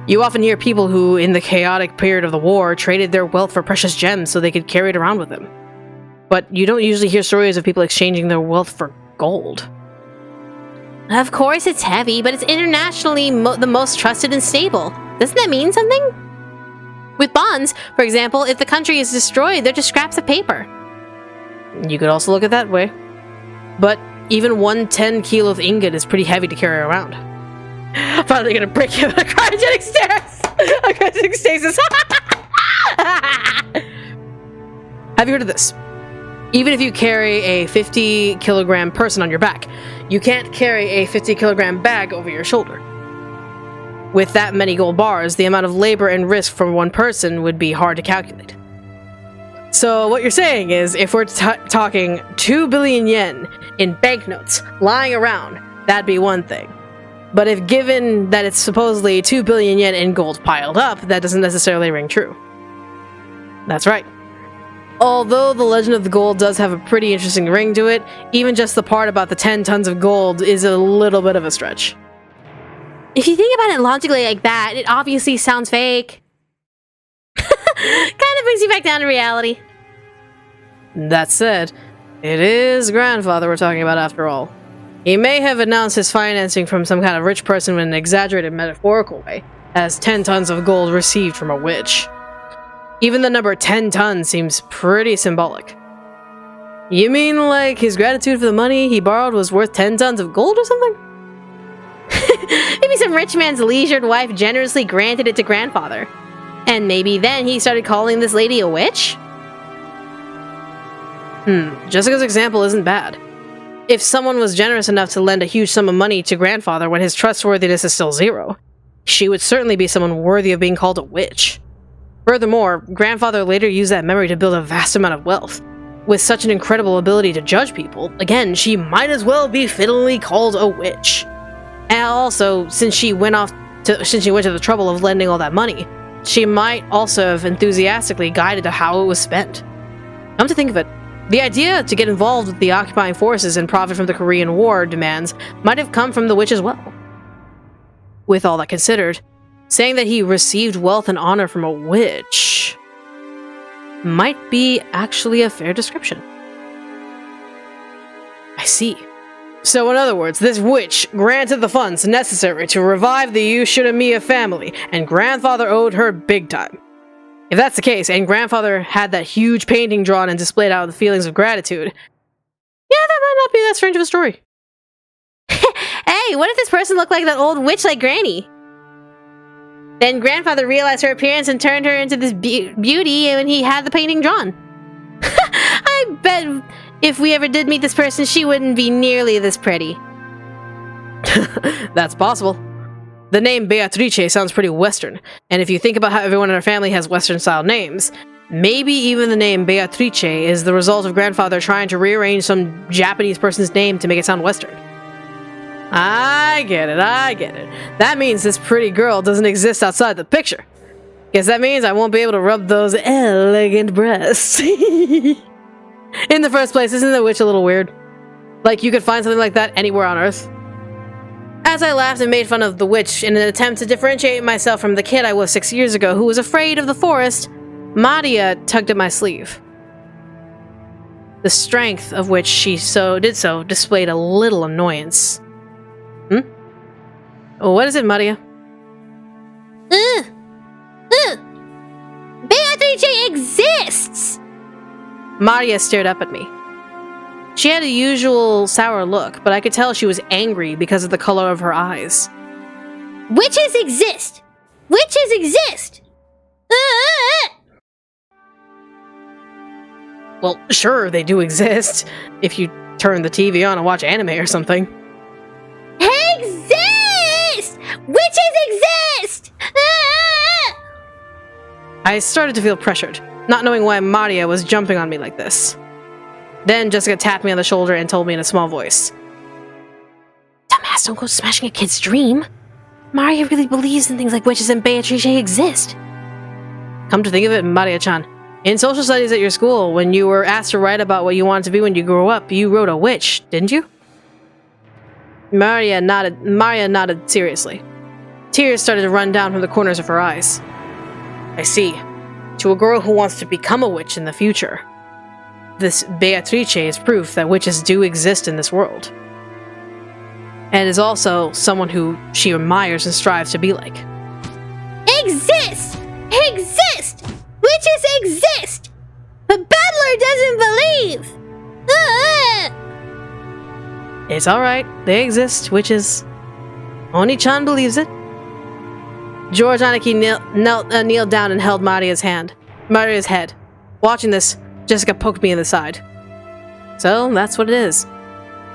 You often hear people who, in the chaotic period of the war, traded their wealth for precious gems so they could carry it around with them. But you don't usually hear stories of people exchanging their wealth for gold. Of course it's heavy, but it's internationally the most trusted and stable. Doesn't that mean something? With bonds, for example, if the country is destroyed, they're just scraps of paper. You could also look at it that way. But even 1 10-kilo ingot is pretty heavy to carry around. Finally gonna break you with a cryogenic stairs! A cryogenic stasis! Have you heard of this? Even if you carry a 50-kilogram person on your back, you can't carry a 50-kilogram bag over your shoulder. With that many gold bars, the amount of labor and risk from one person would be hard to calculate. So what you're saying is, if we're talking 2 billion yen in banknotes lying around, that'd be one thing. But if given that it's supposedly 2 billion yen in gold piled up, that doesn't necessarily ring true. That's right. Although the legend of the gold does have a pretty interesting ring to it, even just the part about the 10 tons of gold is a little bit of a stretch. If you think about it logically like that, it obviously sounds fake. Kind of brings you back down to reality. That said, it is grandfather we're talking about after all. He may have announced his financing from some kind of rich person in an exaggerated metaphorical way, as 10 tons of gold received from a witch. Even the number 10 tons seems pretty symbolic. You mean like his gratitude for the money he borrowed was worth 10 tons of gold or something? Maybe some rich man's leisured wife generously granted it to grandfather. And maybe then he started calling this lady a witch? Jessica's example isn't bad. If someone was generous enough to lend a huge sum of money to grandfather when his trustworthiness is still 0, she would certainly be someone worthy of being called a witch. Furthermore, grandfather later used that memory to build a vast amount of wealth. With such an incredible ability to judge people, again, she might as well be fittingly called a witch. And also, since she went to the trouble of lending all that money, she might also have enthusiastically guided to how it was spent. Come to think of it, the idea to get involved with the occupying forces and profit from the Korean War demands might have come from the witch as well. With all that considered, saying that he received wealth and honor from a witch might be actually a fair description. I see. So in other words, this witch granted the funds necessary to revive the Ushiramiya family, and grandfather owed her big time. If that's the case, and grandfather had that huge painting drawn and displayed out the feelings of gratitude, yeah, that might not be that strange of a story. Hey, what if this person looked like that old witch like Granny? Then grandfather realized her appearance and turned her into this beauty when he had the painting drawn. I bet if we ever did meet this person, she wouldn't be nearly this pretty. That's possible. The name Beatrice sounds pretty Western, and if you think about how everyone in our family has Western-style names, maybe even the name Beatrice is the result of grandfather trying to rearrange some Japanese person's name to make it sound Western. I get it. That means this pretty girl doesn't exist outside the picture. Guess that means I won't be able to rub those elegant breasts. In the first place, isn't the witch a little weird? Like you could find something like that anywhere on Earth? As I laughed and made fun of the witch in an attempt to differentiate myself from the kid I was 6 years ago who was afraid of the forest, Maria tugged at my sleeve. The strength of which she did so displayed a little annoyance. What is it, Maria? Beatrice exists! Maria stared up at me. She had a usual sour look, but I could tell she was angry because of the color of her eyes. Witches exist! Witches exist! Well, sure, they do exist. If you turn the TV on and watch anime or something. Exist! Witches exist! I started to feel pressured, not knowing why Maria was jumping on me like this. Then Jessica tapped me on the shoulder and told me in a small voice. Dumbass, don't go smashing a kid's dream. Maria really believes in things like witches and Beatrice exist. Come to think of it, Maria-chan, in social studies at your school, when you were asked to write about what you wanted to be when you grew up, you wrote a witch, didn't you? Maria nodded seriously. Tears started to run down from the corners of her eyes. I see. To a girl who wants to become a witch in the future, this Beatrice is proof that witches do exist in this world. And is also someone who she admires and strives to be like. Exist! Exist! Witches exist! But Battler doesn't believe! It's alright, they exist, witches. Oni-chan believes it. George Aniki kneeled down and held Maria's head. Watching this, Jessica poked me in the side. So, that's what it is.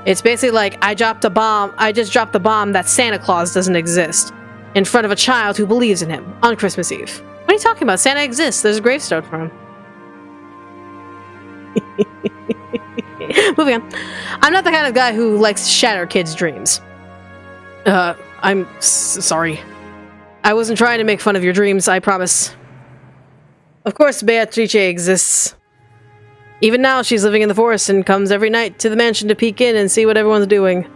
It's basically like, I just dropped the bomb that Santa Claus doesn't exist. In front of a child who believes in him, on Christmas Eve. What are you talking about? Santa exists, there's a gravestone for him. Moving on. I'm not the kind of guy who likes to shatter kids' dreams. I'm sorry. I wasn't trying to make fun of your dreams, I promise. Of course, Beatrice exists. Even now, she's living in the forest and comes every night to the mansion to peek in and see what everyone's doing.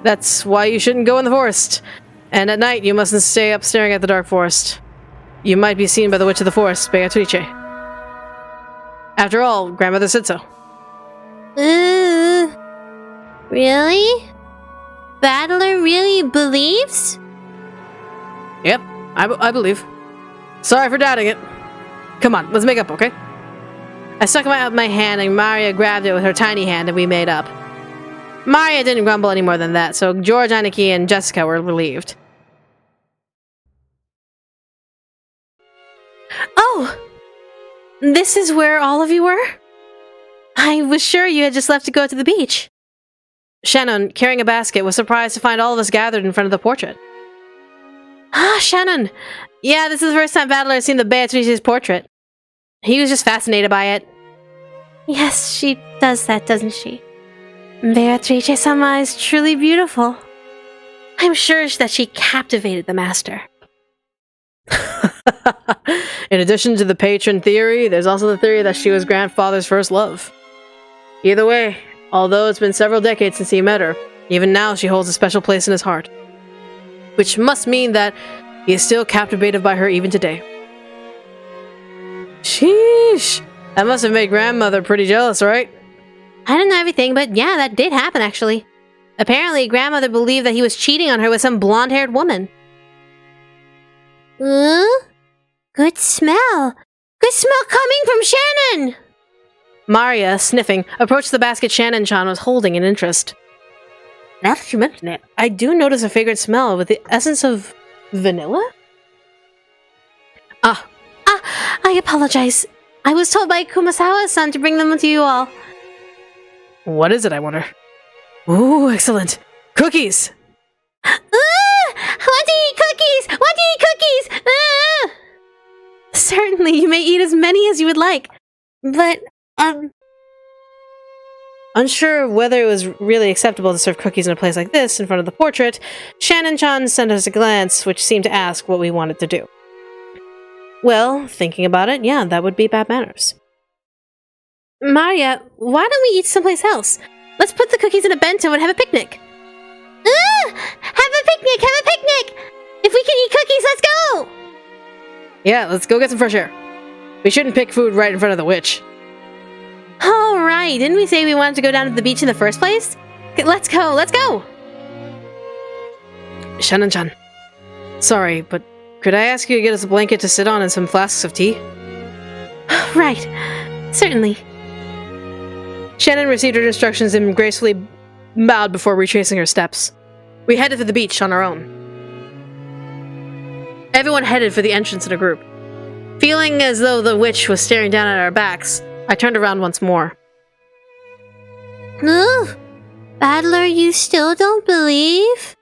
That's why you shouldn't go in the forest. And at night, you mustn't stay up staring at the dark forest. You might be seen by the witch of the forest, Beatrice. After all, grandmother said so. Really? Battler really believes? Yep, I believe. Sorry for doubting it. Come on, let's make up, okay? I stuck out my hand and Maria grabbed it with her tiny hand and we made up. Maria didn't grumble any more than that, so George, Aniki, and Jessica were relieved. Oh! This is where all of you were? I was sure you had just left to go to the beach. Shannon, carrying a basket, was surprised to find all of us gathered in front of the portrait. Ah, Shannon! Yeah, this is the first time Battler has seen the Beatrice's portrait. He was just fascinated by it. Yes, she does that, doesn't she? Beatrice-sama is truly beautiful. I'm sure that she captivated the master. In addition to the patron theory, there's also the theory that she was grandfather's first love. Either way, although it's been several decades since he met her, even now she holds a special place in his heart. Which must mean that he is still captivated by her even today. Sheesh! That must have made grandmother pretty jealous, right? I don't know everything, but yeah, that did happen actually. Apparently, grandmother believed that he was cheating on her with some blonde-haired woman. Good smell! Good smell coming from Shannon! Maria, sniffing, approached the basket Shannon-chan was holding in interest. Now that you mention it, I do notice a fragrant smell with the essence of vanilla? I apologize. I was told by Kumasawa-san to bring them to you all. What is it, I wonder? Ooh, excellent. Cookies! Want to eat cookies! Want to eat cookies! Certainly, you may eat as many as you would like. But, unsure whether it was really acceptable to serve cookies in a place like this, in front of the portrait, Shannon-chan sent us a glance which seemed to ask what we wanted to do. Well, thinking about it, yeah, that would be bad manners. Maria, why don't we eat someplace else? Let's put the cookies in a bento and have a picnic. Have a picnic! Have a picnic! If we can eat cookies, let's go! Yeah, let's go get some fresh air. We shouldn't pick food right in front of the witch. Oh, right. Didn't we say we wanted to go down to the beach in the first place? Let's go, let's go! Shannon-chan, sorry, but could I ask you to get us a blanket to sit on and some flasks of tea? Right. Certainly. Shannon received her instructions and gracefully bowed before retracing her steps. We headed for the beach on our own. Everyone headed for the entrance in a group. Feeling as though the witch was staring down at our backs, I turned around once more. Battler, you still don't believe?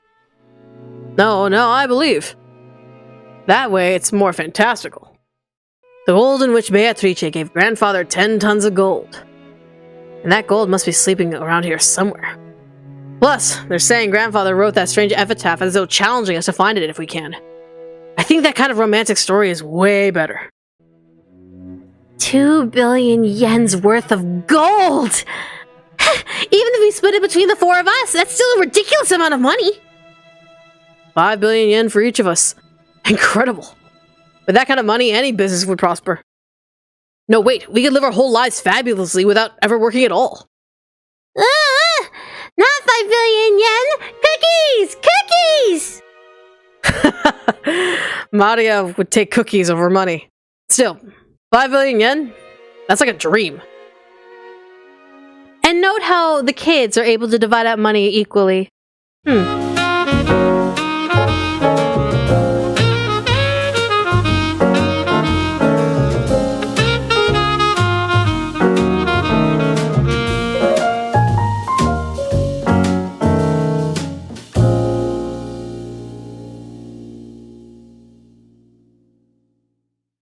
No, I believe. That way, it's more fantastical. The golden witch Beatrice gave grandfather 10 tons of gold. And that gold must be sleeping around here somewhere. Plus, they're saying grandfather wrote that strange epitaph as though challenging us to find it if we can. I think that kind of romantic story is way better. 2 billion yen's worth of gold! Even if we split it between the 4 of us, that's still a ridiculous amount of money! 5 billion yen for each of us. Incredible. With that kind of money, any business would prosper. No, wait, we could live our whole lives fabulously without ever working at all. Not 5 billion yen! Cookies! Cookies! Maria would take cookies over money. Still, 5 billion yen? That's like a dream. And note how the kids are able to divide up money equally.